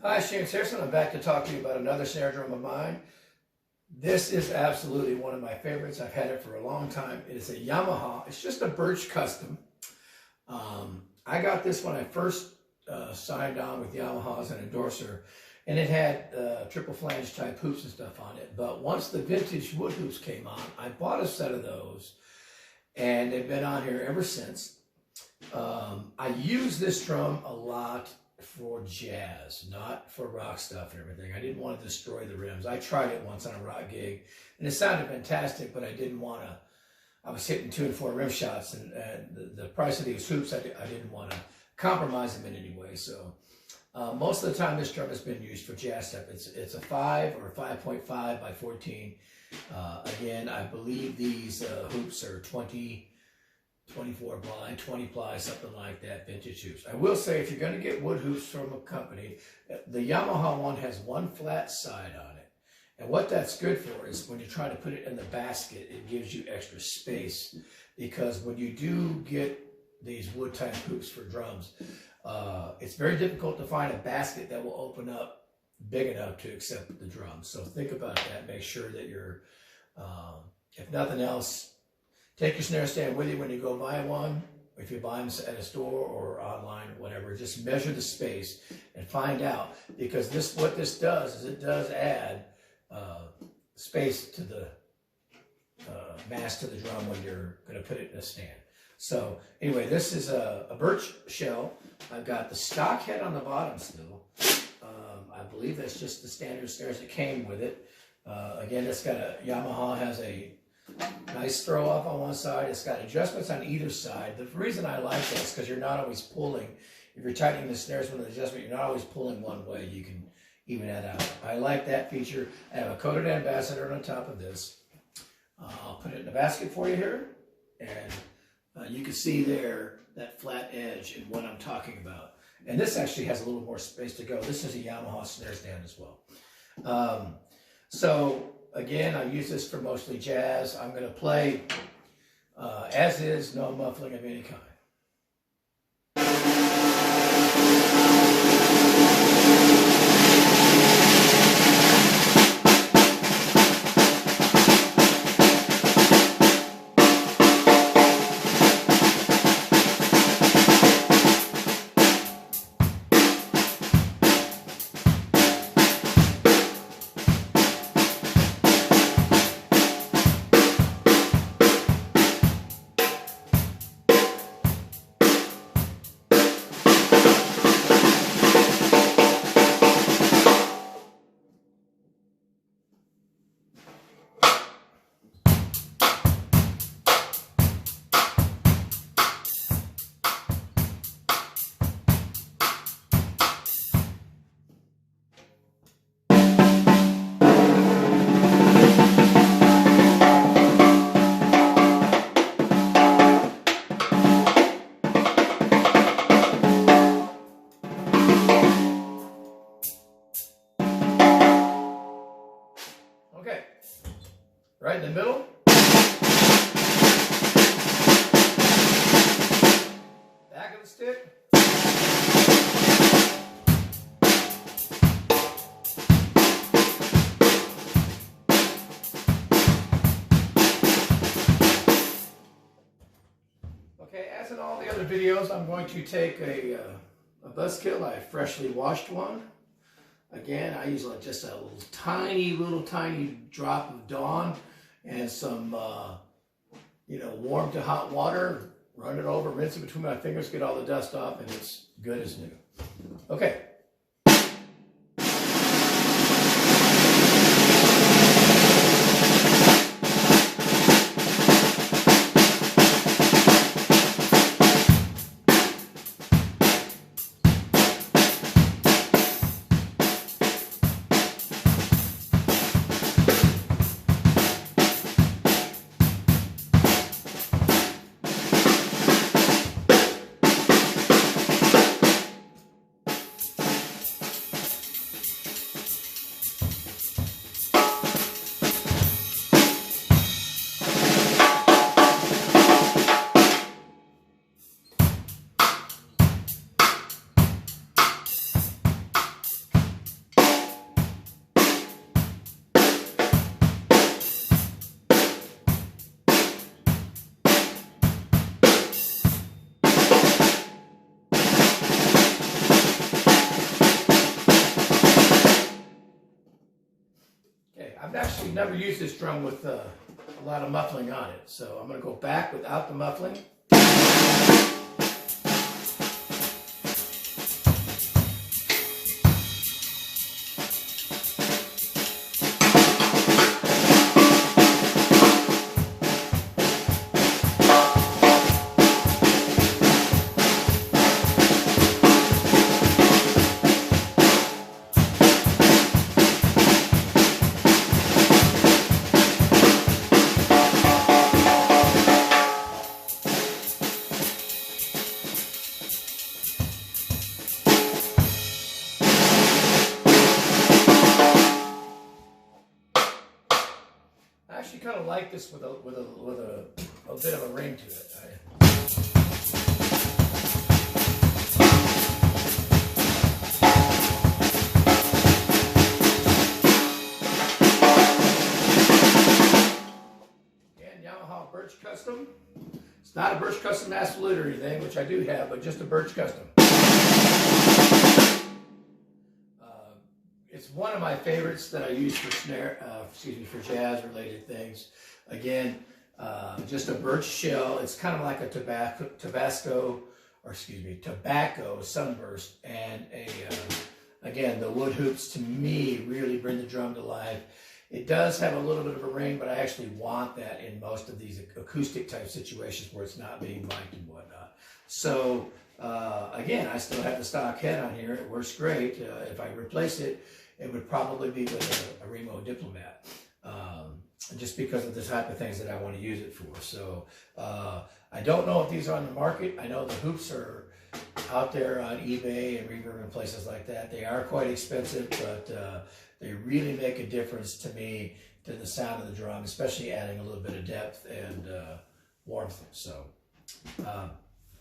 Hi, JamesAnimalHarrison. I'm back to talk to you about another snare drum of mine. This is absolutely one of my favorites. I've had it for a long time. It is a Yamaha. It's just a Birch Custom. I got this when I first signed on with Yamaha as an endorser, and it had triple flange type hoops and stuff on it. But once the vintage wood hoops came on, I bought a set of those, and they've been on here ever since. I use this drum a lot for jazz, not for rock stuff and everything. I didn't want to destroy the rims. I tried it once on a rock gig, and it sounded fantastic, but I didn't want to. I was hitting 2 and 4 rim shots, and the price of these hoops, I didn't want to compromise them in any way. So most of the time, this drum has been used for jazz stuff. It's a 5 or 5.5 by 14. Again, I believe these hoops are 24 ply, 20 ply, something like that, vintage hoops. I will say, if you're going to get wood hoops from a company, the Yamaha one has one flat side on it. And what that's good for is when you try to put it in the basket, it gives you extra space, because when you do get these wood type hoops for drums, it's very difficult to find a basket that will open up big enough to accept the drum. So think about that. Make sure that you're, if nothing else, take your snare stand with you when you go buy one. If you buy them at a store or online or whatever, just measure the space and find out, because what this does is it does add space to the mass to the drum when you're going to put it in a stand. So anyway, this is a birch shell. I've got the stock head on the bottom still. I believe that's just the standard snares that came with it. Again, it's got Yamaha has a nice throw off on one side. It's got adjustments on either side. The reason I like that is because you're not always pulling. If you're tightening the snares with an adjustment, you're not always pulling one way. You can even that out. I like that feature. I have a coated ambassador on top of this. I'll put it in the basket for you here, and you can see there that flat edge and what I'm talking about. And this actually has a little more space to go. This is a Yamaha snare stand as well. So again, I use this for mostly jazz. I'm going to play as is, no muffling of any kind. Okay, right in the middle. Back of the stick. Okay, as in all the other videos, I'm going to take a buzzkill. I freshly washed one. Again, I use just a little tiny drop of Dawn and some, warm to hot water. Run it over, rinse it between my fingers, get all the dust off, and it's good as new. Okay. I've actually never used this drum with a lot of muffling on it, so I'm going to go back without the muffling. I actually kind of like this with a bit of a ring to it. Again, Yamaha Birch Custom. It's not a Birch Custom Absolute or anything, which I do have, but just a Birch Custom. It's one of my favorites that I use for snare, for jazz-related things. Again, just a birch shell. It's kind of like a tobacco sunburst, and again, the wood hoops to me really bring the drum to life. It does have a little bit of a ring, but I actually want that in most of these acoustic type situations where it's not being mic'd and whatnot. So again, I still have the stock head on here. It works great. If I replace it, it would probably be with a Remo Diplomat, just because of the type of things that I want to use it for. So I don't know if these are on the market. I know the hoops are out there on eBay and Reverb and places like that. They are quite expensive, but they really make a difference to me, to the sound of the drum, especially adding a little bit of depth and warmth. So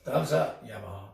thumbs up, Yamaha.